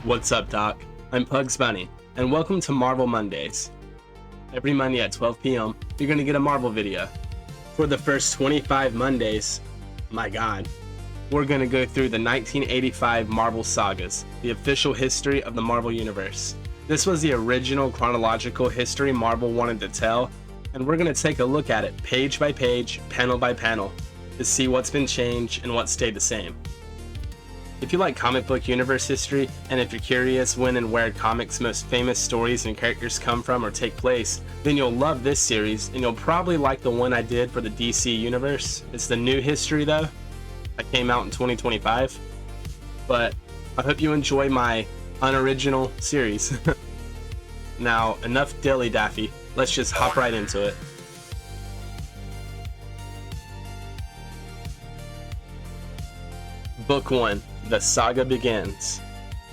What's up, Doc? I'm Pugs Bunny, and welcome to Marvel Mondays. Every Monday at 12 p.m., you're going to get a Marvel video. For the first 25 Mondays, my god, we're going to go through the 1985 Marvel Sagas, the official history of the Marvel Universe. This was the original chronological history Marvel wanted to tell, and we're going to take a look at it page by page, panel by panel, to see what's been changed and what stayed the same. If you like comic book universe history, and if you're curious when and where comics' most famous stories and characters come from or take place, then you'll love this series, and you'll probably like the one I did for the DC universe. It's the new history though, that came out in 2025, but I hope you enjoy my unoriginal series. Now, enough dilly-daffy, let's just hop right into it. Book 1. The Saga begins.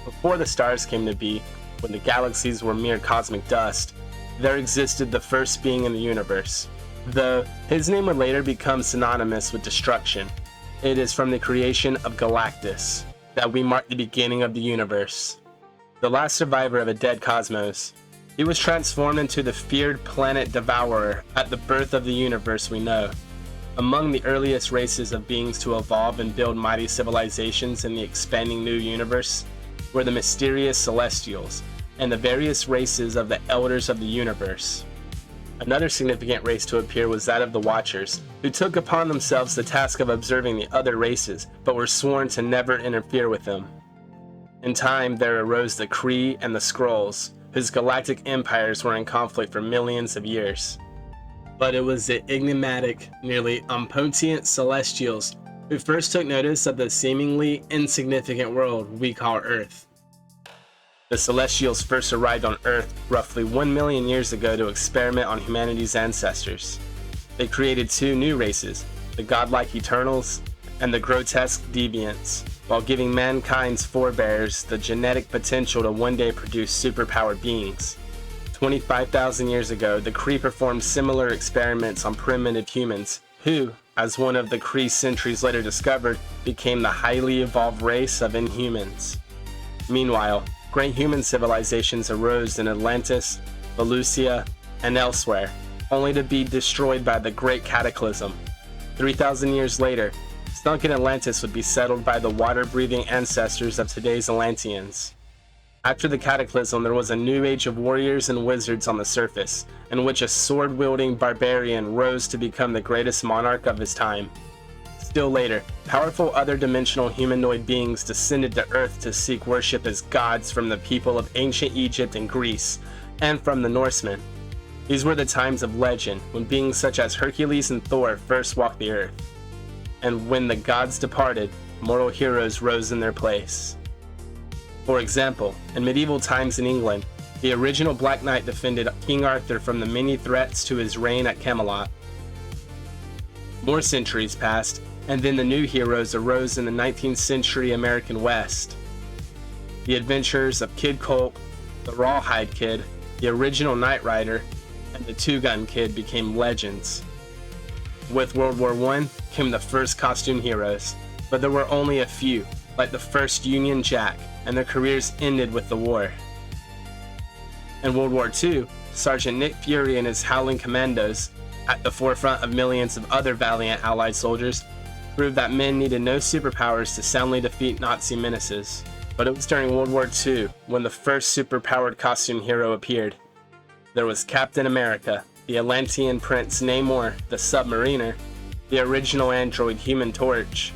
Before the stars came to be, when the galaxies were mere cosmic dust, there existed the first being in the universe. Though his name would later become synonymous with destruction, it is from the creation of Galactus that we mark the beginning of the universe. The last survivor of a dead cosmos, he was transformed into the feared planet Devourer at the birth of the universe we know. Among the earliest races of beings to evolve and build mighty civilizations in the expanding new universe were the mysterious Celestials and the various races of the Elders of the Universe. Another significant race to appear was that of the Watchers, who took upon themselves the task of observing the other races, but were sworn to never interfere with them. In time, there arose the Kree and the Skrulls, whose galactic empires were in conflict for millions of years. But it was the enigmatic, nearly omnipotent Celestials who first took notice of the seemingly insignificant world we call Earth. The Celestials first arrived on Earth roughly 1 million years ago to experiment on humanity's ancestors. They created two new races, the godlike Eternals and the grotesque Deviants, while giving mankind's forebears the genetic potential to one day produce superpowered beings. 25,000 years ago, the Kree performed similar experiments on primitive humans, who, as one of the Kree centuries later discovered, became the highly evolved race of Inhumans. Meanwhile, great human civilizations arose in Atlantis, Valusia, and elsewhere, only to be destroyed by the Great Cataclysm. 3,000 years later, sunken Atlantis would be settled by the water-breathing ancestors of today's Atlanteans. After the Cataclysm, there was a new age of warriors and wizards on the surface, in which a sword-wielding barbarian rose to become the greatest monarch of his time. Still later, powerful other-dimensional humanoid beings descended to Earth to seek worship as gods from the people of ancient Egypt and Greece, and from the Norsemen. These were the times of legend, when beings such as Hercules and Thor first walked the Earth. And when the gods departed, mortal heroes rose in their place. For example, in medieval times in England, the original Black Knight defended King Arthur from the many threats to his reign at Camelot. More centuries passed, and then the new heroes arose in the 19th century American West. The adventures of Kid Colt, the Rawhide Kid, the original Knight Rider, and the Two-Gun Kid became legends. With World War I came the first costume heroes, but there were only a few, like the first Union Jack, and their careers ended with the war. In World War II, Sergeant Nick Fury and his Howling Commandos, at the forefront of millions of other valiant Allied soldiers, proved that men needed no superpowers to soundly defeat Nazi menaces. But it was during World War II when the first superpowered costume hero appeared. There was Captain America, the Atlantean Prince Namor, the Submariner, the original android Human Torch.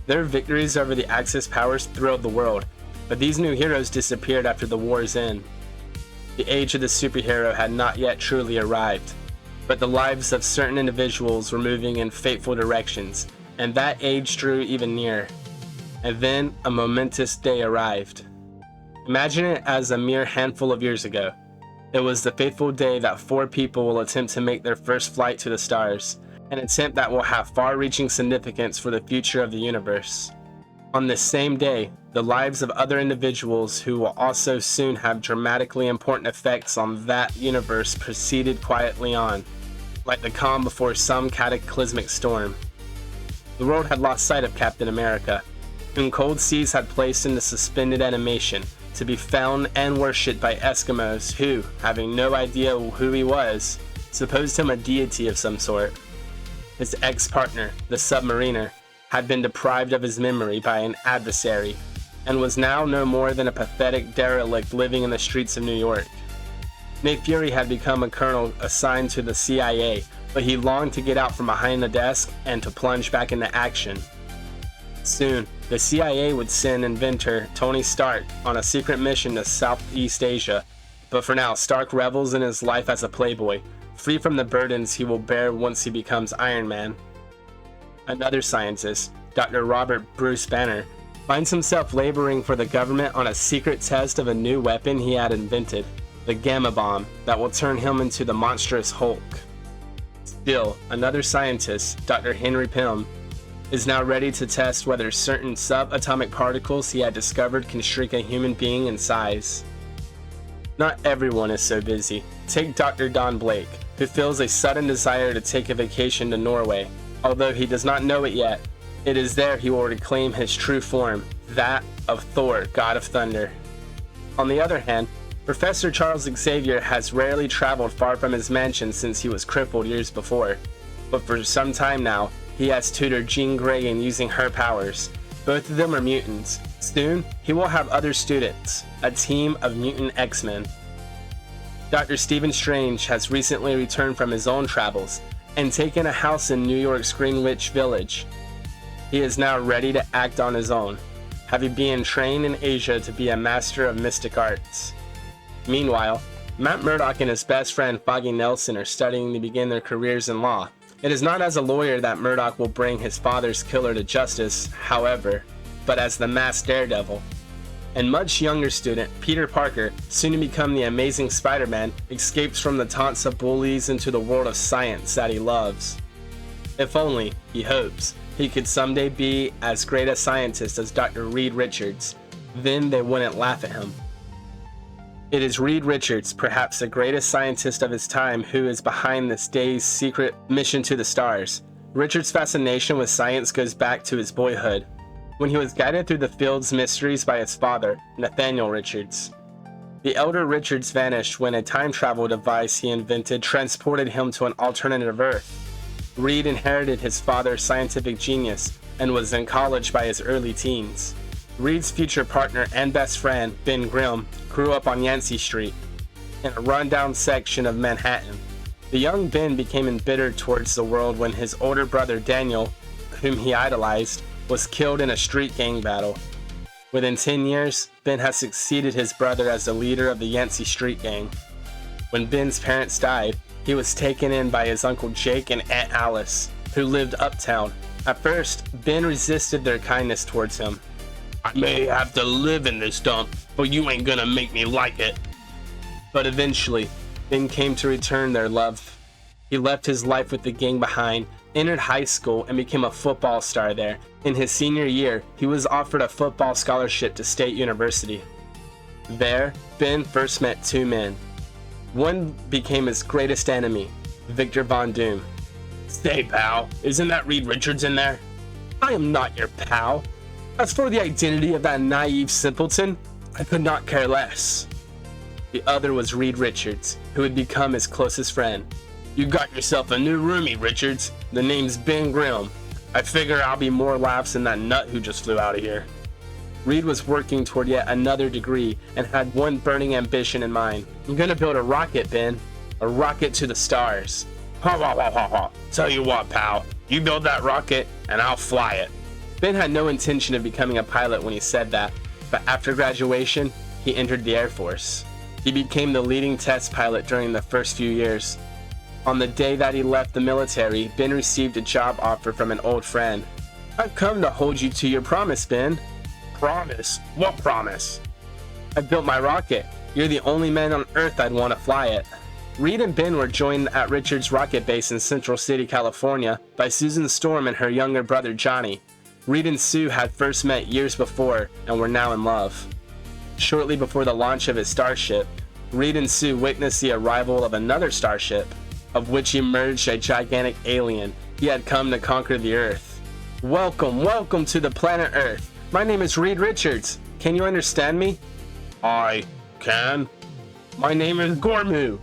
Their victories over the Axis powers thrilled the world, but these new heroes disappeared after the war's end. The age of the superhero had not yet truly arrived, but the lives of certain individuals were moving in fateful directions, and that age drew even nearer. And then a momentous day arrived. Imagine it as a mere handful of years ago. It was the fateful day that 4 people will attempt to make their first flight to the stars, an attempt that will have far-reaching significance for the future of the universe. On this same day, the lives of other individuals who will also soon have dramatically important effects on that universe proceeded quietly on, like the calm before some cataclysmic storm. The world had lost sight of Captain America, whom cold seas had placed into suspended animation, to be found and worshipped by Eskimos who, having no idea who he was, supposed him a deity of some sort. His ex-partner, the submariner, had been deprived of his memory by an adversary, and was now no more than a pathetic derelict living in the streets of New York. Nick Fury had become a colonel assigned to the CIA, but he longed to get out from behind the desk and to plunge back into action. Soon, the CIA would send inventor Tony Stark on a secret mission to Southeast Asia, but for now, Stark revels in his life as a playboy, free from the burdens he will bear once he becomes Iron Man. Another scientist, Dr. Robert Bruce Banner, finds himself laboring for the government on a secret test of a new weapon he had invented, the Gamma Bomb, that will turn him into the monstrous Hulk. Still, another scientist, Dr. Henry Pym, is now ready to test whether certain subatomic particles he had discovered can shrink a human being in size. Not everyone is so busy. Take Dr. Don Blake, who feels a sudden desire to take a vacation to Norway. Although he does not know it yet, it is there he will reclaim his true form, that of Thor, God of Thunder. On the other hand, Professor Charles Xavier has rarely traveled far from his mansion since he was crippled years before, but for some time now, he has tutored Jean Grey in using her powers. Both of them are mutants. Soon, he will have other students, a team of mutant X-Men. Dr. Stephen Strange has recently returned from his own travels and taken a house in New York's Greenwich Village. He is now ready to act on his own, having been trained in Asia to be a master of mystic arts. Meanwhile, Matt Murdock and his best friend Foggy Nelson are studying to begin their careers in law. It is not as a lawyer that Murdock will bring his father's killer to justice, however, but as the masked daredevil. And much younger student, Peter Parker, soon to become the Amazing Spider-Man, escapes from the taunts of bullies into the world of science that he loves. If only, he hopes, he could someday be as great a scientist as Dr. Reed Richards. Then they wouldn't laugh at him. It is Reed Richards, perhaps the greatest scientist of his time, who is behind this day's secret mission to the stars. Richards' fascination with science goes back to his boyhood, when he was guided through the field's mysteries by his father, Nathaniel Richards. The elder Richards vanished when a time travel device he invented transported him to an alternative Earth. Reed inherited his father's scientific genius and was in college by his early teens. Reed's future partner and best friend, Ben Grimm, grew up on Yancey Street, in a rundown section of Manhattan. The young Ben became embittered towards the world when his older brother Daniel, whom he idolized, was killed in a street gang battle. Within 10 years, Ben has succeeded his brother as the leader of the Yancey Street gang. When Ben's parents died, he was taken in by his Uncle Jake and Aunt Alice, who lived uptown. At first, Ben resisted their kindness towards him. "I may have to live in this dump, but you ain't gonna make me like it." But eventually, Ben came to return their love. He left his life with the gang behind, entered high school, and became a football star there. In his senior year, he was offered a football scholarship to State University. There, Ben first met two men. One became his greatest enemy, Victor Von Doom. "Say, pal, isn't that Reed Richards in there?" "I am not your pal. As for the identity of that naive simpleton, I could not care less." The other was Reed Richards, who had become his closest friend. "You got yourself a new roomie, Richards. The name's Ben Grimm. I figure I'll be more laughs than that nut who just flew out of here." Reed was working toward yet another degree and had one burning ambition in mind. "I'm gonna build a rocket, Ben. A rocket to the stars." "Ha ha ha ha ha. Tell you what, pal. You build that rocket and I'll fly it." Ben had no intention of becoming a pilot when he said that, but after graduation, he entered the Air Force. He became the leading test pilot during the first few years. On the day that he left the military, Ben received a job offer from an old friend. "I've come to hold you to your promise, Ben." "Promise? What promise?" "I built my rocket. You're the only man on Earth I'd want to fly it." Reed and Ben were joined at Richards' rocket base in Central City, California, by Susan Storm and her younger brother Johnny. Reed and Sue had first met years before and were now in love. Shortly before the launch of his starship, Reed and Sue witnessed the arrival of another starship, of which emerged a gigantic alien. He had come to conquer the Earth. "Welcome, welcome to the planet Earth. My name is Reed Richards. Can you understand me?" I can. My name is Gormu.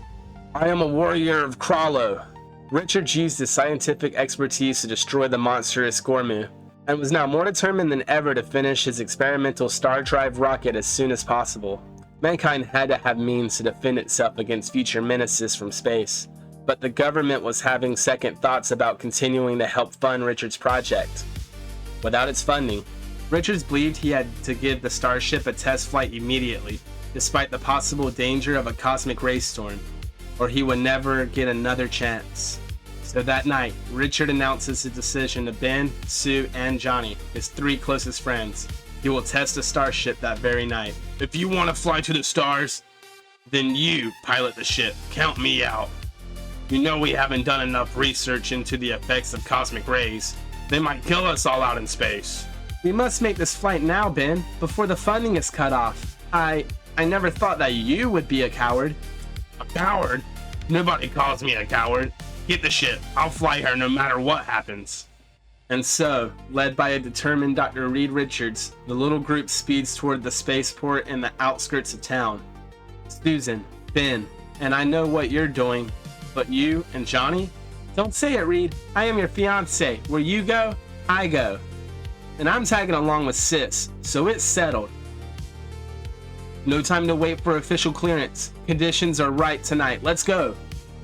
I am a warrior of Krallo. Richards used his scientific expertise to destroy the monstrous Gormu, and was now more determined than ever to finish his experimental star drive rocket as soon as possible. Mankind had to have means to defend itself against future menaces from space, but the government was having second thoughts about continuing to help fund Richards' project. Without its funding, Richards believed he had to give the starship a test flight immediately, despite the possible danger of a cosmic ray storm, or he would never get another chance. So that night, Richard announces his decision to Ben, Sue, and Johnny, his 3 closest friends. He will test a starship that very night. If you want to fly to the stars, then you pilot the ship. Count me out. You know we haven't done enough research into the effects of cosmic rays. They might kill us all out in space. We must make this flight now, Ben, before the funding is cut off. I never thought that you would be a coward. A coward? Nobody calls me a coward. Get the ship. I'll fly her no matter what happens. And so, led by a determined Dr. Reed Richards, the little group speeds toward the spaceport in the outskirts of town. Susan, Ben, and I know what you're doing, but you and Johnny? Don't say it, Reed. I am your fiance. Where you go, I go. And I'm tagging along with Sis, so it's settled. No time to wait for official clearance. Conditions are right tonight. Let's go.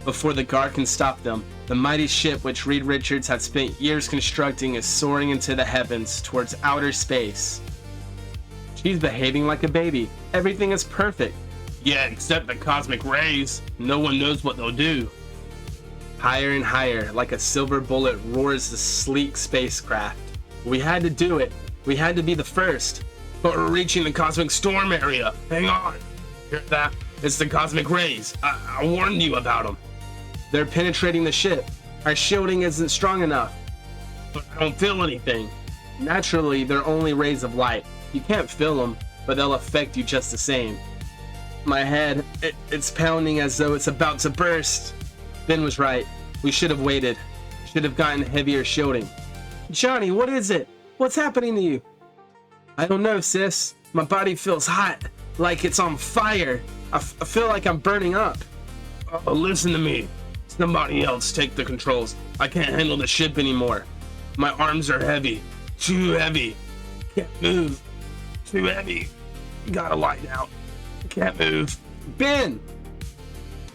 Before the guard can stop them, the mighty ship which Reed Richards had spent years constructing is soaring into the heavens towards outer space. She's behaving like a baby. Everything is perfect. Yeah, except the cosmic rays. No one knows what they'll do. Higher and higher, like a silver bullet, roars the sleek spacecraft. We had to do it. We had to be the first. But we're reaching the cosmic storm area. Hang on. Hear that? It's the cosmic rays. I warned you about them. They're penetrating the ship. Our shielding isn't strong enough. But I don't feel anything. Naturally, they're only rays of light. You can't feel them, but they'll affect you just the same. My head, it's pounding as though it's about to burst. Ben was right. We should have waited. Should have gotten heavier shielding. Johnny, what is it? What's happening to you? I don't know, sis. My body feels hot, like it's on fire. I feel like I'm burning up. Oh, listen to me. Somebody else take the controls. I can't handle the ship anymore. My arms are heavy. Too heavy. Can't move. Too heavy. Gotta lie down. Can't move. Ben!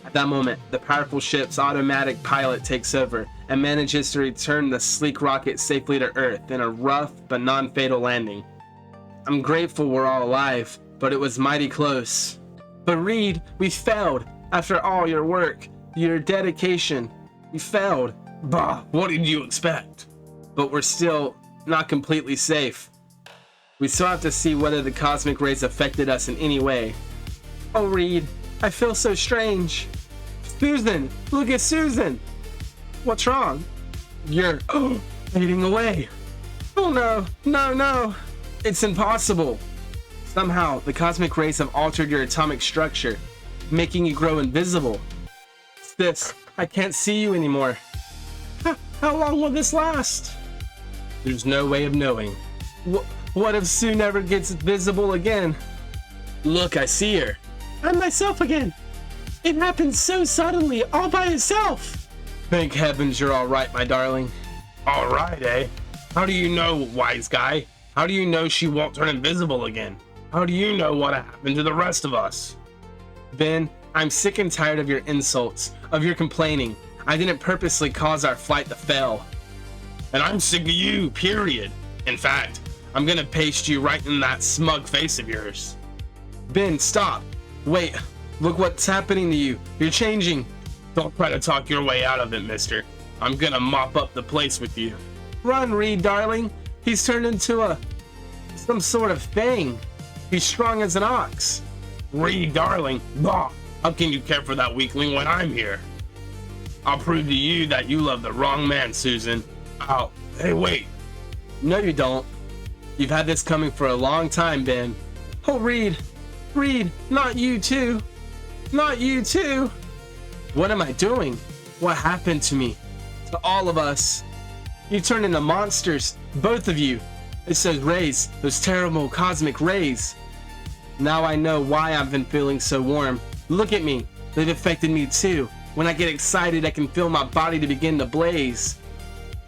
At that moment, the powerful ship's automatic pilot takes over and manages to return the sleek rocket safely to Earth in a rough but non-fatal landing. I'm grateful we're all alive, but it was mighty close. But Reed, we failed. After all your work, your dedication, we failed. Bah, what did you expect? But we're still not completely safe. We still have to see whether the cosmic rays affected us in any way. Oh, Reed, I feel so strange. Susan, look at Susan. What's wrong? You're fading away. Oh no, no. It's impossible. Somehow, the cosmic rays have altered your atomic structure, making you grow invisible. Sis, I can't see you anymore. How long will this last? There's no way of knowing. What if Sue never gets visible again? Look, I see her. I'm myself again. It happened so suddenly, all by itself. Thank heavens you're all right, my darling. All right, eh? How do you know, wise guy? How do you know she won't turn invisible again? How do you know what happened to the rest of us? Ben, I'm sick and tired of your insults, of your complaining. I didn't purposely cause our flight to fail. And I'm sick of you, period. In fact, I'm gonna paste you right in that smug face of yours. Ben, stop. Wait, look what's happening to you. You're changing. Don't try to talk your way out of it, mister. I'm gonna mop up the place with you. Run, Reed, darling. He's turned into some sort of thing. He's strong as an ox. Reed, darling. Bah, how can you care for that weakling when I'm here? I'll prove to you that you love the wrong man, Susan. Oh, hey, wait. No, you don't. You've had this coming for a long time, Ben. Oh, Reed, not you too. Not you too. What am I doing? What happened to me? To all of us? You turned into monsters, both of you. It's those rays, those terrible cosmic rays. Now I know why I've been feeling so warm. Look at me. They've affected me too. When I get excited, I can feel my body to begin to blaze.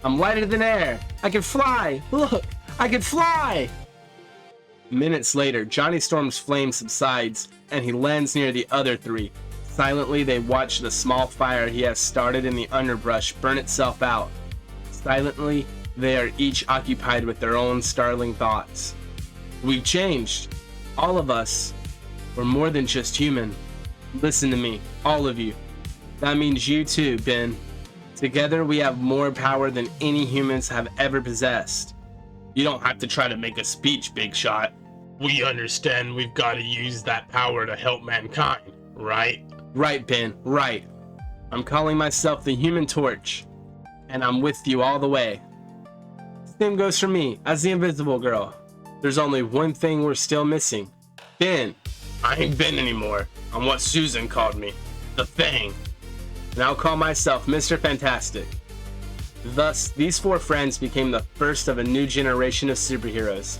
I'm lighter than air. I can fly. Look, I can fly. Minutes later, Johnny Storm's flame subsides, and he lands near the other three. Silently, they watch the small fire he has started in the underbrush burn itself out. Silently, they are each occupied with their own startling thoughts. We've changed. All of us. We're more than just human. Listen to me, all of you. That means you too, Ben. Together we have more power than any humans have ever possessed. You don't have to try to make a speech, Big Shot. We understand we've got to use that power to help mankind, right? Right, Ben, right. I'm calling myself the Human Torch, and I'm with you all the way. Same goes for me, as the Invisible Girl. There's only one thing we're still missing. Ben. I ain't Ben anymore. I'm what Susan called me. The Thing. And I'll call myself Mr. Fantastic. Thus, these four friends became the first of a new generation of superheroes.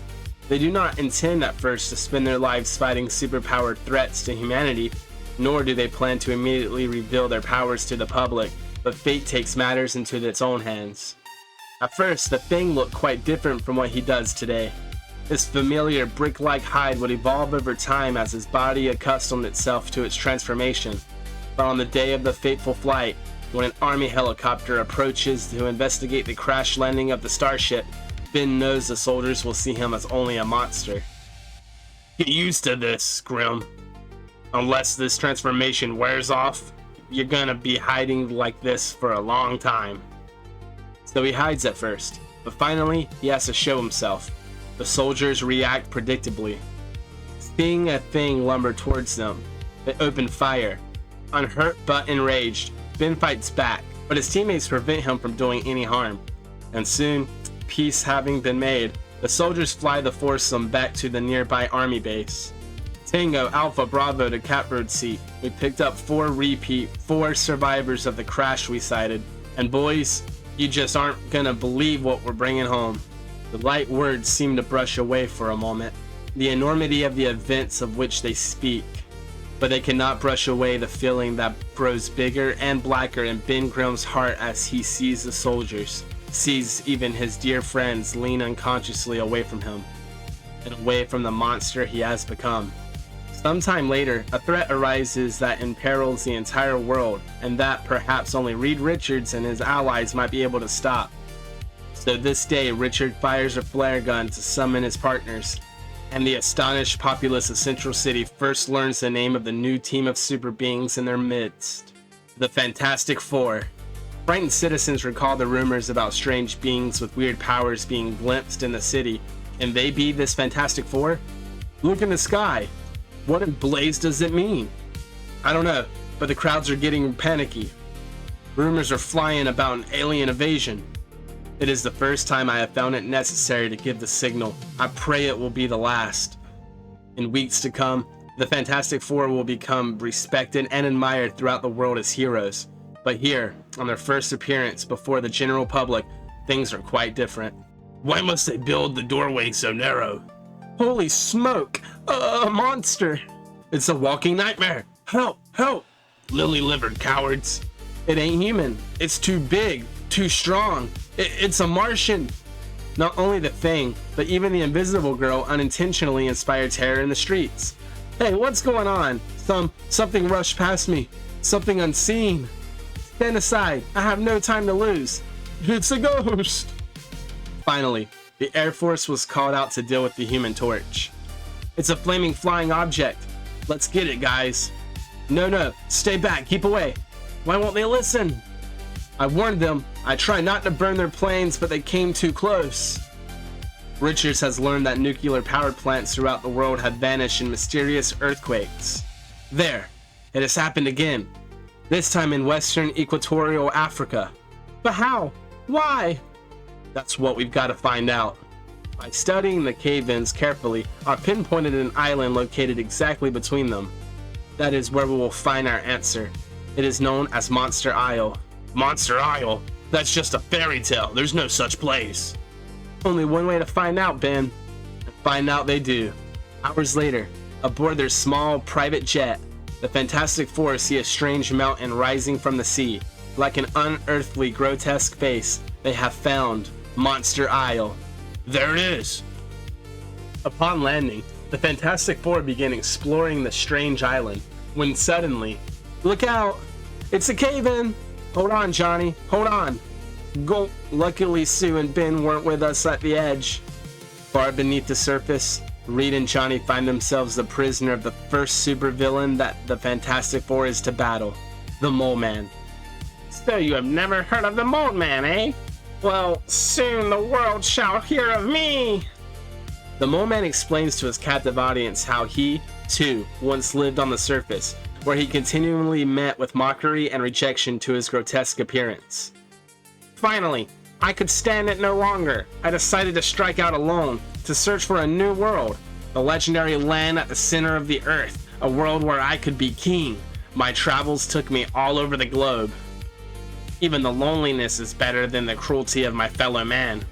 They do not intend at first to spend their lives fighting superpowered threats to humanity, nor do they plan to immediately reveal their powers to the public, but fate takes matters into its own hands. At first, the Thing looked quite different from what he does today. His familiar brick-like hide would evolve over time as his body accustomed itself to its transformation. But on the day of the fateful flight, when an army helicopter approaches to investigate the crash landing of the starship, Ben knows the soldiers will see him as only a monster. Get used to this, Grim. Unless this transformation wears off, you're gonna be hiding like this for a long time. So he hides at first, but finally he has to show himself. The soldiers react predictably. Seeing a Thing lumber towards them, they open fire. Unhurt but enraged, Ben fights back, but his teammates prevent him from doing any harm. And soon, peace having been made, the soldiers fly the foursome back to the nearby army base. Tango, Alpha, Bravo to Catbird Seat. We picked up four survivors of the crash we sighted. And boys, you just aren't gonna believe what we're bringing home. The light words seem to brush away for a moment, the enormity of the events of which they speak, but they cannot brush away the feeling that grows bigger and blacker in Ben Grimm's heart as he sees the soldiers, sees even his dear friends lean unconsciously away from him, and away from the monster he has become. Sometime later, a threat arises that imperils the entire world, and that perhaps only Reed Richards and his allies might be able to stop. So this day, Richard fires a flare gun to summon his partners, and the astonished populace of Central City first learns the name of the new team of super beings in their midst, the Fantastic Four. Frightened citizens recall the rumors about strange beings with weird powers being glimpsed in the city. Can they be this Fantastic Four? Look in the sky. What in blaze does it mean? I don't know, but the crowds are getting panicky. Rumors are flying about an alien invasion. It is the first time I have found it necessary to give the signal. I pray it will be the last. In weeks to come, the Fantastic Four will become respected and admired throughout the world as heroes. But here, on their first appearance before the general public, things are quite different. Why must they build the doorway so narrow? Holy smoke! A monster! It's a walking nightmare! Help! Help! Lily-livered cowards! It ain't human. It's too big, too strong. It's a Martian! Not only the Thing, but even the Invisible Girl unintentionally inspired terror in the streets. Hey, what's going on? Something rushed past me. Something unseen. Stand aside. I have no time to lose. It's a ghost! Finally, the Air Force was called out to deal with the Human Torch. It's a flaming flying object. Let's get it, guys. No, stay back, keep away. Why won't they listen? I warned them. I tried not to burn their planes, but they came too close. Richards has learned that nuclear power plants throughout the world have vanished in mysterious earthquakes. There, it has happened again. This time in Western Equatorial Africa. But how? Why? That's what we've got to find out. By studying the cave-ins carefully, I've pinpointed an island located exactly between them. That is where we will find our answer. It is known as Monster Isle. Monster Isle? That's just a fairy tale. There's no such place. Only one way to find out, Ben. And find out they do. Hours later, Aboard their small private jet, the Fantastic Four see a strange mountain rising from the sea. Like an unearthly, grotesque face, they have found Monster Isle. There it is! Upon landing, the Fantastic Four begin exploring the strange island, when suddenly, look out! It's a cave-in! Hold on, Johnny, hold on! Go. Luckily, Sue and Ben weren't with us at the edge. Far beneath the surface, Reed and Johnny find themselves the prisoner of the first supervillain that the Fantastic Four is to battle, the Mole Man. So you have never heard of the Mole Man, eh? Well, soon the world shall hear of me! The Mole Man explains to his captive audience how he, too, once lived on the surface, where he continually met with mockery and rejection to his grotesque appearance. Finally, I could stand it no longer. I decided to strike out alone, to search for a new world, the legendary land at the center of the earth, a world where I could be king. My travels took me all over the globe. Even the loneliness is better than the cruelty of my fellow man.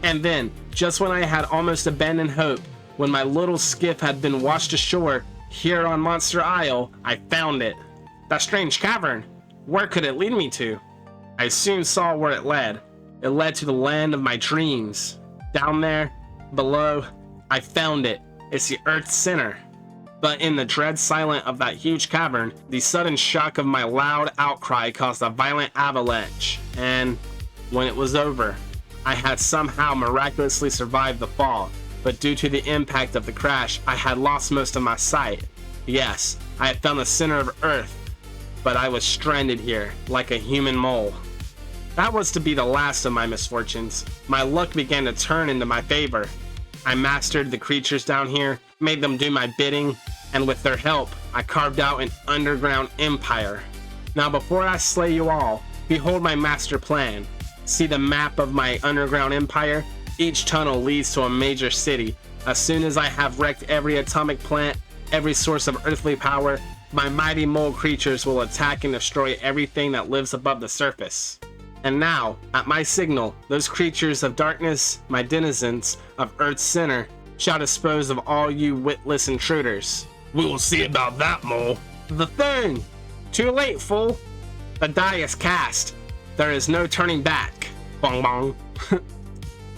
And then, just when I had almost abandoned hope, when my little skiff had been washed ashore, here on Monster Isle, I found it. That strange cavern. Where could it lead me to? I soon saw where it led. It led to the land of my dreams. Down there, below, I found it. It's the Earth's center. But in the dread silence of that huge cavern, the sudden shock of my loud outcry caused a violent avalanche, and when it was over, I had somehow miraculously survived the fall, but due to the impact of the crash, I had lost most of my sight. Yes, I had found the center of Earth, but I was stranded here, like a human mole. That was to be the last of my misfortunes. My luck began to turn into my favor. I mastered the creatures down here, made them do my bidding, and with their help, I carved out an underground empire. Now before I slay you all, behold my master plan. See the map of my underground empire? Each tunnel leads to a major city. As soon as I have wrecked every atomic plant, every source of earthly power, my mighty mole creatures will attack and destroy everything that lives above the surface. And now, at my signal, those creatures of darkness, my denizens of Earth's center, shall dispose of all you witless intruders. We will see about that, Mole. The thing! Too late, fool! The die is cast. There is no turning back. Bong bong.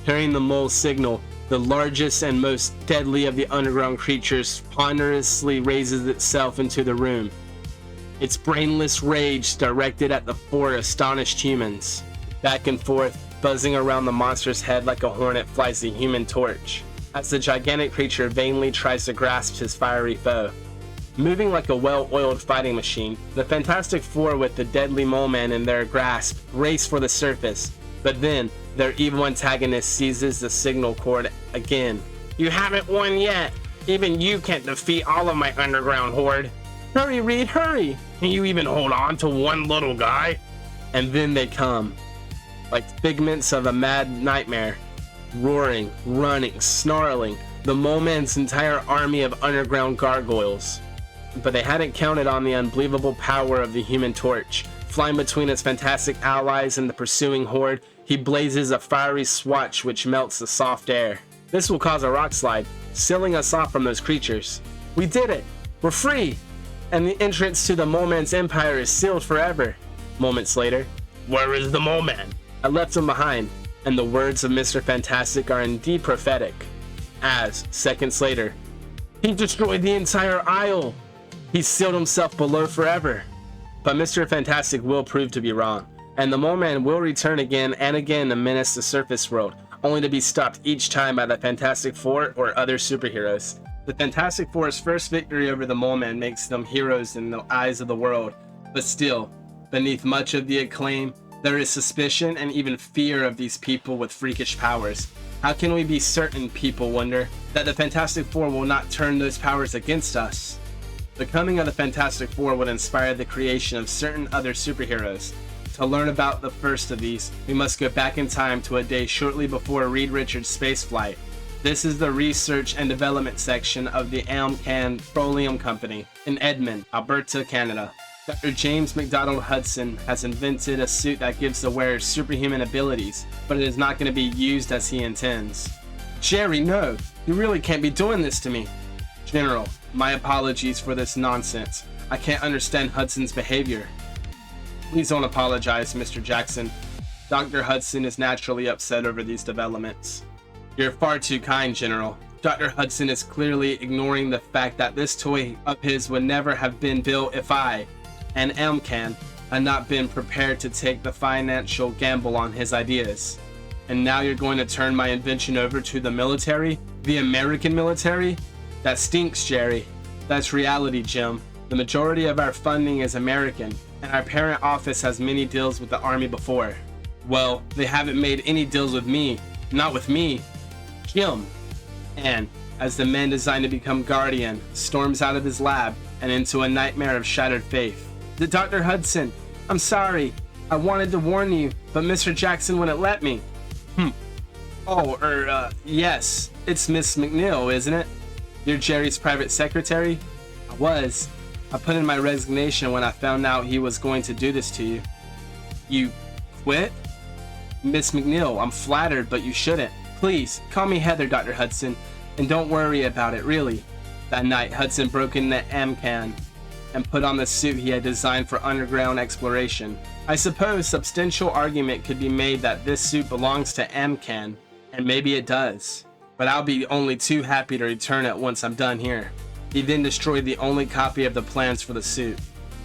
Hearing the mole's signal, the largest and most deadly of the underground creatures ponderously raises itself into the room. Its brainless rage directed at the four astonished humans. Back and forth, buzzing around the monster's head like a hornet flies the human torch, as the gigantic creature vainly tries to grasp his fiery foe. Moving like a well-oiled fighting machine, the Fantastic Four with the deadly Mole Man in their grasp race for the surface, but then their evil antagonist seizes the signal cord again. You haven't won yet! Even you can't defeat all of my underground horde! Hurry, Reed, hurry! Can you even hold on to one little guy? And then they come, like figments of a mad nightmare. Roaring, running, snarling, the Mole Man's entire army of underground gargoyles. But they hadn't counted on the unbelievable power of the Human Torch. Flying between its fantastic allies and the pursuing horde, he blazes a fiery swatch which melts the soft air. This will cause a rock slide, sealing us off from those creatures. We did it! We're free! And the entrance to the Mole Man's empire is sealed forever. Moments later, where is the Mole Man? I left him behind, and the words of Mr. Fantastic are indeed prophetic. As, seconds later, he destroyed the entire isle! He sealed himself below forever. But Mr. Fantastic will prove to be wrong, and the Mole Man will return again and again to menace the surface world, only to be stopped each time by the Fantastic Four or other superheroes. The Fantastic Four's first victory over the Mole Man makes them heroes in the eyes of the world, but still, beneath much of the acclaim, there is suspicion and even fear of these people with freakish powers. How can we be certain, people wonder, that the Fantastic Four will not turn those powers against us? The coming of the Fantastic Four would inspire the creation of certain other superheroes. To learn about the first of these, we must go back in time to a day shortly before Reed Richards' spaceflight. This is the research and development section of the Amcan Petroleum Company in Edmond, Alberta, Canada. Dr. James McDonald Hudson has invented a suit that gives the wearer superhuman abilities, but it is not going to be used as he intends. Jerry, no! You really can't be doing this to me! General, My apologies for this nonsense. I can't understand Hudson's behavior. Please don't apologize, Mr. Jackson. Dr. Hudson is naturally upset over these developments. You're far too kind, General. Dr. Hudson is clearly ignoring the fact that this toy of his would never have been built if I, and Elmcan, had not been prepared to take the financial gamble on his ideas. And now you're going to turn my invention over to the military? The American military? That stinks, Jerry. That's reality, Jim. The majority of our funding is American, and our parent office has many deals with the Army before. Well, they haven't made any deals with me. Not with me. Jim. And, as the man designed to become Guardian storms out of his lab and into a nightmare of shattered faith. Dr. Hudson, I'm sorry. I wanted to warn you, but Mr. Jackson wouldn't let me. Yes. It's Miss McNeil, isn't it? You're Jerry's private secretary? I was. I put in my resignation when I found out he was going to do this to you. You quit? Miss McNeil, I'm flattered, but you shouldn't. Please, call me Heather, Dr. Hudson, and don't worry about it, really. That night, Hudson broke into Amcan and put on the suit he had designed for underground exploration. I suppose substantial argument could be made that this suit belongs to Amcan, and maybe it does. But I'll be only too happy to return it once I'm done here. He then destroyed the only copy of the plans for the suit.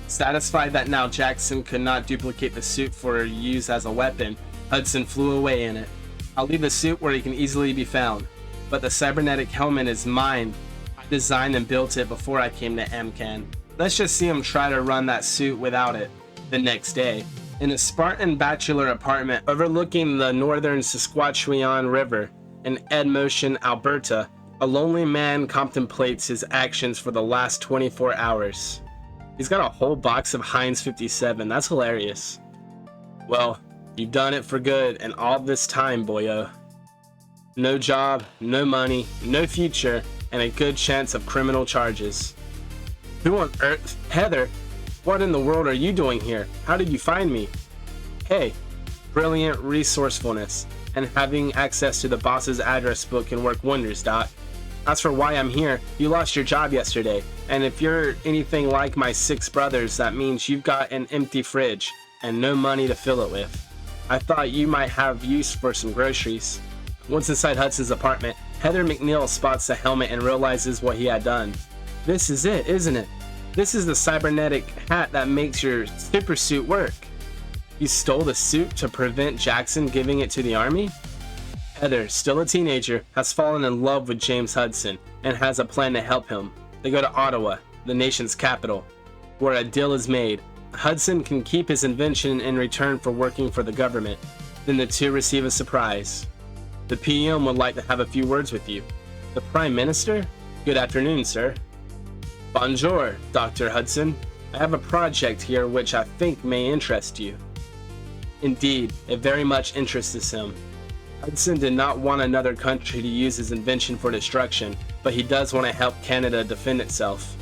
Satisfied that now Jackson could not duplicate the suit for use as a weapon, Hudson flew away in it. I'll leave the suit where he can easily be found, but the cybernetic helmet is mine. I designed and built it before I came to Amcan. Let's just see him try to run that suit without it. The next day, in a Spartan bachelor apartment overlooking the northern Saskatchewan River in Edmonton, Alberta, a lonely man contemplates his actions for the last 24 hours. He's got a whole box of Heinz 57. That's hilarious. Well, you've done it for good, and all this time, boyo. No job, no money, no future, and a good chance of criminal charges. Who on earth? Heather, what in the world are you doing here? How did you find me? Hey, brilliant resourcefulness, and having access to the boss's address book can work wonders, Doc. As for why I'm here, you lost your job yesterday, and if you're anything like my 6 brothers, that means you've got an empty fridge and no money to fill it with. I thought you might have use for some groceries. Once inside Hudson's apartment, Heather McNeil spots the helmet and realizes what he had done. This is it, isn't it? This is the cybernetic hat that makes your super suit work. You stole the suit to prevent Jackson giving it to the army? Heather, still a teenager, has fallen in love with James Hudson and has a plan to help him. They go to Ottawa, the nation's capital, where a deal is made. Hudson can keep his invention in return for working for the government. Then the two receive a surprise. The PM would like to have a few words with you. The Prime Minister? Good afternoon, sir. Bonjour, Dr. Hudson. I have a project here which I think may interest you. Indeed, it very much interests him. Hudson did not want another country to use his invention for destruction, but he does want to help Canada defend itself.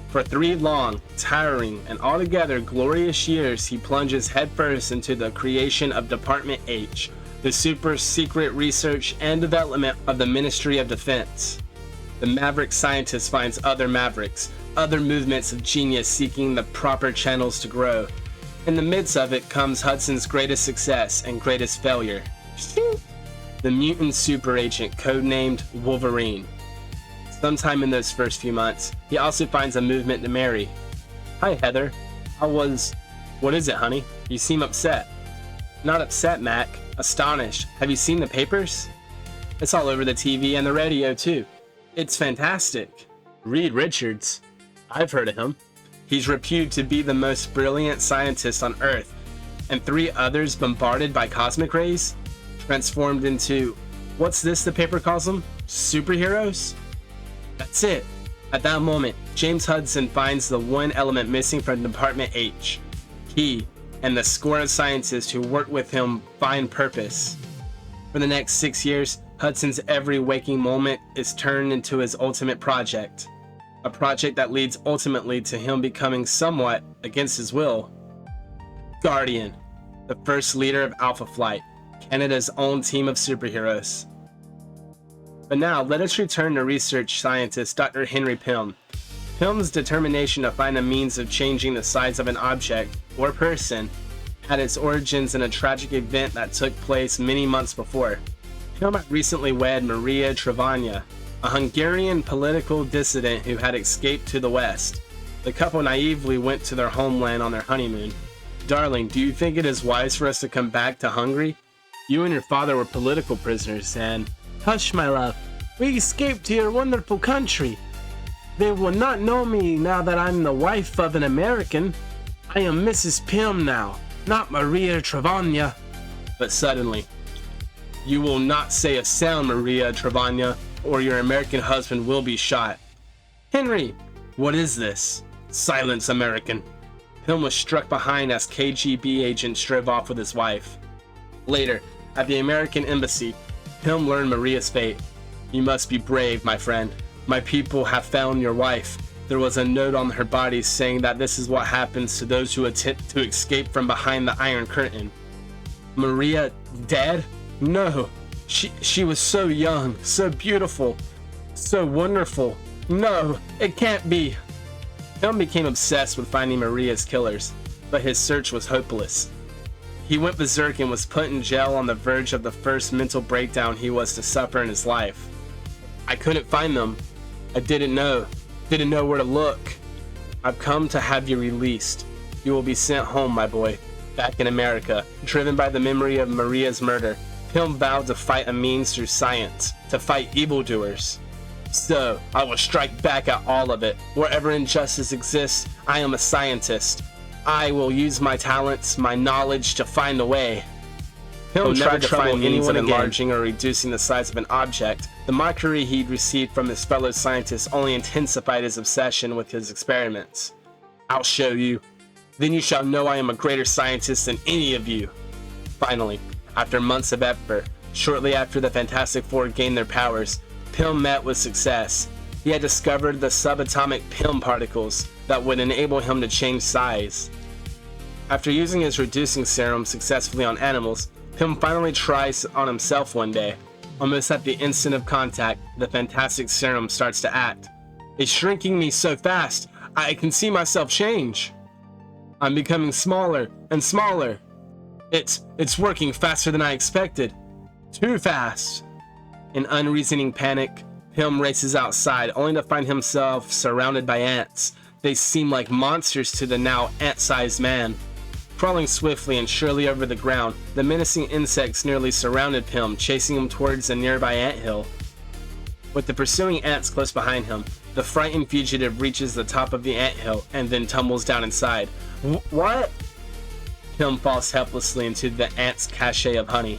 For 3 long, tiring, and altogether glorious years, he plunges headfirst into the creation of Department H, the super secret research and development of the Ministry of Defense. The maverick scientist finds other mavericks, other movements of genius seeking the proper channels to grow. In the midst of it comes Hudson's greatest success and greatest failure. The mutant super agent codenamed Wolverine. Sometime in those first few months, he also finds a movement to marry. Hi, Heather. What is it, honey? You seem upset. Not upset, Mac. Astonished. Have you seen the papers? It's all over the TV and the radio, too. It's fantastic. Reed Richards. I've heard of him. He's reputed to be the most brilliant scientist on Earth, and 3 others bombarded by cosmic rays, transformed into, what's this the paper calls them? Superheroes? That's it. At that moment, James Hudson finds the one element missing from Department H. He and the score of scientists who work with him find purpose. For the next 6 years, Hudson's every waking moment is turned into his ultimate project. A project that leads ultimately to him becoming somewhat against his will. Guardian, the first leader of Alpha Flight, Canada's own team of superheroes. But now, let us return to research scientist Dr. Henry Pym, Pilm's determination to find a means of changing the size of an object or person had its origins in a tragic event that took place many months before. Pilm had recently wed Maria Trevanya, a Hungarian political dissident who had escaped to the West. The couple naively went to their homeland on their honeymoon. Darling, do you think it is wise for us to come back to Hungary? You and your father were political prisoners, and... Hush, my love. We escaped to your wonderful country. They will not know me now that I'm the wife of an American. I am Mrs. Pilm now, not Maria Trevanya. But suddenly, you will not say a sound, Maria Trevanya, or your American husband will be shot. Henry, what is this? Silence, American. Pilm was struck behind as KGB agents drove off with his wife. Later, at the American embassy, Pilm learned Maria's fate. You must be brave, my friend. My people have found your wife. There was a note on her body saying that this is what happens to those who attempt to escape from behind the Iron Curtain. Maria dead? No. She was so young, so beautiful, so wonderful. No, it can't be. Pilm became obsessed with finding Maria's killers, but his search was hopeless. He went berserk and was put in jail on the verge of the first mental breakdown he was to suffer in his life. I couldn't find them. I didn't know where to look. I've come to have you released. You will be sent home, my boy, back in America. Driven by the memory of Maria's murder, Pilm vowed to fight a means through science, to fight evildoers. So, I will strike back at all of it. Wherever injustice exists, I am a scientist. I will use my talents, my knowledge to find a way. Pilm tried to find means of enlarging or reducing the size of an object. The mockery he'd received from his fellow scientists only intensified his obsession with his experiments. I'll show you. Then you shall know I am a greater scientist than any of you. Finally, after months of effort, shortly after the Fantastic Four gained their powers, Pilm met with success. He had discovered the subatomic Pilm particles that would enable him to change size. After using his reducing serum successfully on animals, Pilm finally tries on himself one day. Almost at the instant of contact, the fantastic serum starts to act. It's shrinking me so fast, I can see myself change. I'm becoming smaller and smaller. It's working faster than I expected. Too fast. In unreasoning panic, Pilm races outside, only to find himself surrounded by ants. They seem like monsters to the now ant-sized man. Crawling swiftly and surely over the ground, the menacing insects nearly surrounded Pilm, chasing him towards a nearby anthill. With the pursuing ants close behind him, the frightened fugitive reaches the top of the anthill and then tumbles down inside. What? Pilm falls helplessly into the ants' cache of honey.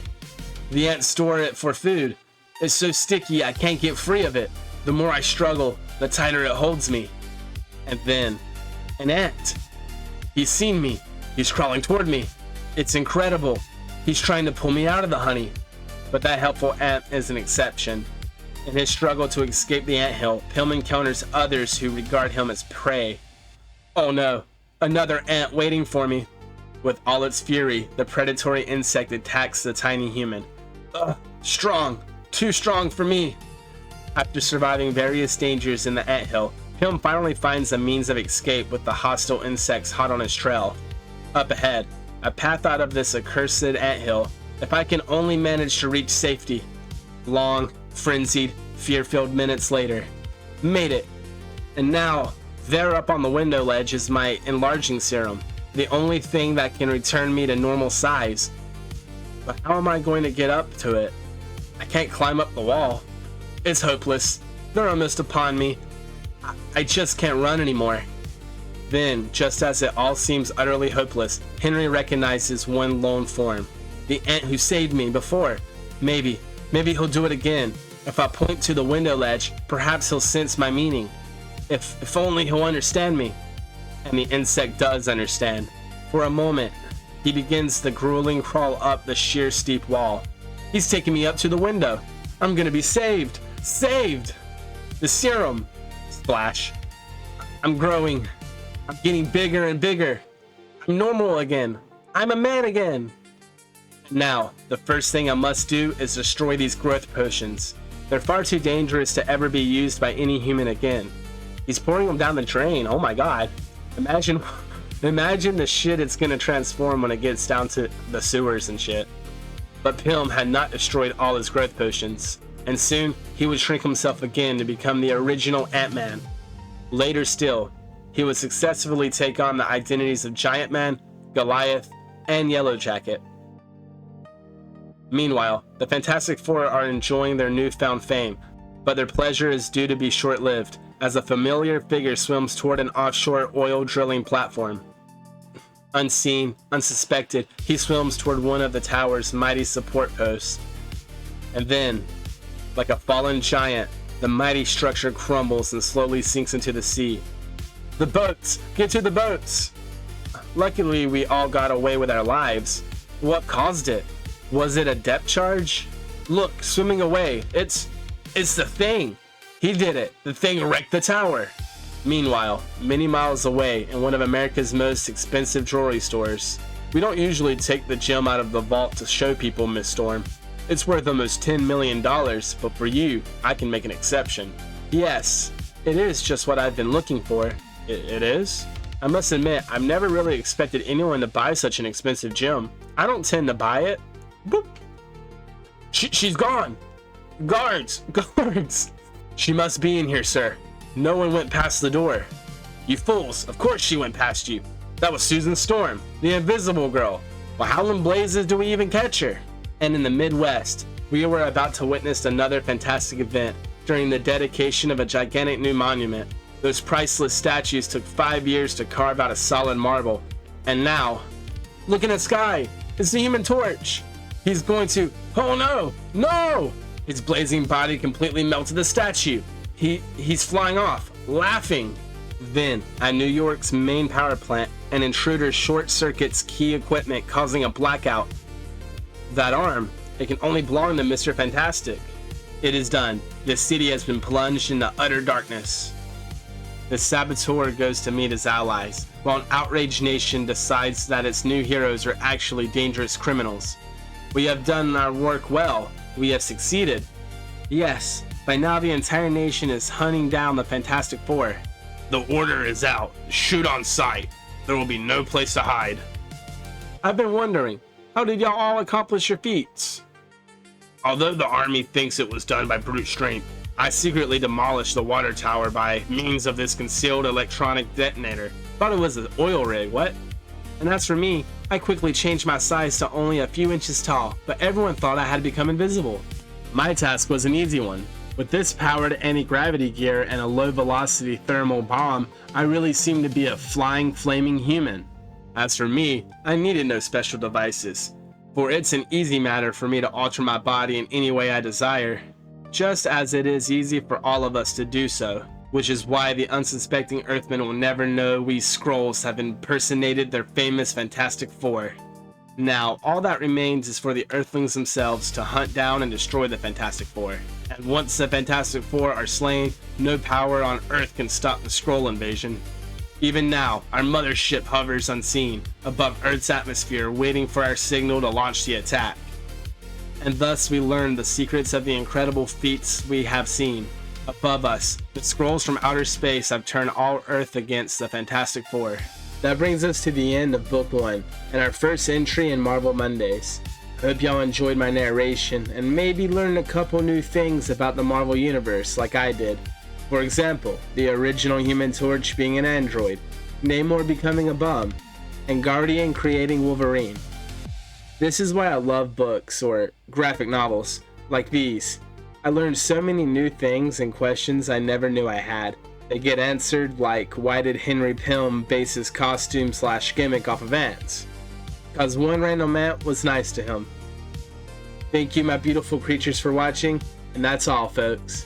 The ants store it for food. It's so sticky I can't get free of it. The more I struggle, the tighter it holds me. And then, an ant. He's seen me. He's crawling toward me. It's incredible. He's trying to pull me out of the honey. But that helpful ant is an exception. In his struggle to escape the anthill, Pilm encounters others who regard him as prey. Oh no, another ant waiting for me. With all its fury, the predatory insect attacks the tiny human. Strong. Too strong for me. After surviving various dangers in the anthill, Pilm finally finds a means of escape with the hostile insects hot on his trail. Up ahead, a path out of this accursed anthill, if I can only manage to reach safety. Long, frenzied, fear-filled minutes later. Made it. And now, there up on the window ledge is my enlarging serum, the only thing that can return me to normal size. But how am I going to get up to it? I can't climb up the wall. It's hopeless. They're almost upon me. I just can't run anymore. Then, just as it all seems utterly hopeless, Henry recognizes one lone form. The ant who saved me before. Maybe he'll do it again. If I point to the window ledge, perhaps he'll sense my meaning. If only he'll understand me. And the insect does understand. For a moment, he begins the grueling crawl up the sheer steep wall. He's taking me up to the window. I'm gonna be saved. Saved! The serum. Splash. I'm growing. I'm getting bigger and bigger. I'm normal again. I'm a man again. Now, the first thing I must do is destroy these growth potions. They're far too dangerous to ever be used by any human again. He's pouring them down the drain. Oh my god. Imagine the shit it's gonna transform when it gets down to the sewers and shit. But Pym had not destroyed all his growth potions, and soon he would shrink himself again to become the original Ant-Man. Later still, he would successfully take on the identities of Giant Man, Goliath, and Yellow Jacket. Meanwhile, the Fantastic Four are enjoying their newfound fame, but their pleasure is due to be short-lived, as a familiar figure swims toward an offshore oil drilling platform. Unseen, unsuspected, he swims toward one of the tower's mighty support posts. And then, like a fallen giant, the mighty structure crumbles and slowly sinks into the sea. The boats! Get to the boats! Luckily, we all got away with our lives. What caused it? Was it a depth charge? Look, swimming away. It's the Thing! He did it! The Thing wrecked the tower! Meanwhile, many miles away in one of America's most expensive jewelry stores, we don't usually take the gem out of the vault to show people, Miss Storm. It's worth almost $10 million, but for you, I can make an exception. Yes, it is just what I've been looking for. It is? I must admit, I've never really expected anyone to buy such an expensive gem. I don't tend to buy it. Boop! She's gone! Guards! Guards! She must be in here, sir. No one went past the door. You fools, of course she went past you. That was Susan Storm, the Invisible Girl. Well, how in blazes do we even catch her? And in the Midwest, we were about to witness another fantastic event during the dedication of a gigantic new monument. Those priceless statues took 5 years to carve out of solid marble. And now, look in the sky, it's the Human Torch. He's going to, oh no, no! His blazing body completely melted the statue. He's flying off, laughing. Then, at New York's main power plant, an intruder short-circuits key equipment, causing a blackout. That arm, it can only belong to Mr. Fantastic. It is done. The city has been plunged into utter darkness. The saboteur goes to meet his allies, while an outraged nation decides that its new heroes are actually dangerous criminals. We have done our work well. We have succeeded. Yes. By now, the entire nation is hunting down the Fantastic Four. The order is out. Shoot on sight. There will be no place to hide. I've been wondering, how did y'all all accomplish your feats? Although the army thinks it was done by brute strength, I secretly demolished the water tower by means of this concealed electronic detonator. Thought it was an oil rig, what? And as for me, I quickly changed my size to only a few inches tall, but everyone thought I had become invisible. My task was an easy one. With this powered anti-gravity gear and a low-velocity thermal bomb, I really seemed to be a flying, flaming human. As for me, I needed no special devices, for it's an easy matter for me to alter my body in any way I desire, just as it is easy for all of us to do so, which is why the unsuspecting Earthmen will never know we Skrulls have impersonated their famous Fantastic Four. Now, all that remains is for the Earthlings themselves to hunt down and destroy the Fantastic Four. And once the Fantastic Four are slain, no power on Earth can stop the Skrull invasion. Even now, our mothership hovers unseen, above Earth's atmosphere, waiting for our signal to launch the attack. And thus we learn the secrets of the incredible feats we have seen. Above us, the Skrulls from outer space have turned all Earth against the Fantastic Four. That brings us to the end of Book 1, and our first entry in Marvel Mondays. I hope y'all enjoyed my narration, and maybe learned a couple new things about the Marvel Universe like I did. For example, the original Human Torch being an android, Namor becoming a bum, and Guardian creating Wolverine. This is why I love books, or graphic novels, like these. I learned so many new things and questions I never knew I had. They get answered, like why did Henry Pym base his costume/gimmick off of ants? Cause one random ant was nice to him. Thank you my beautiful creatures for watching, and that's all folks.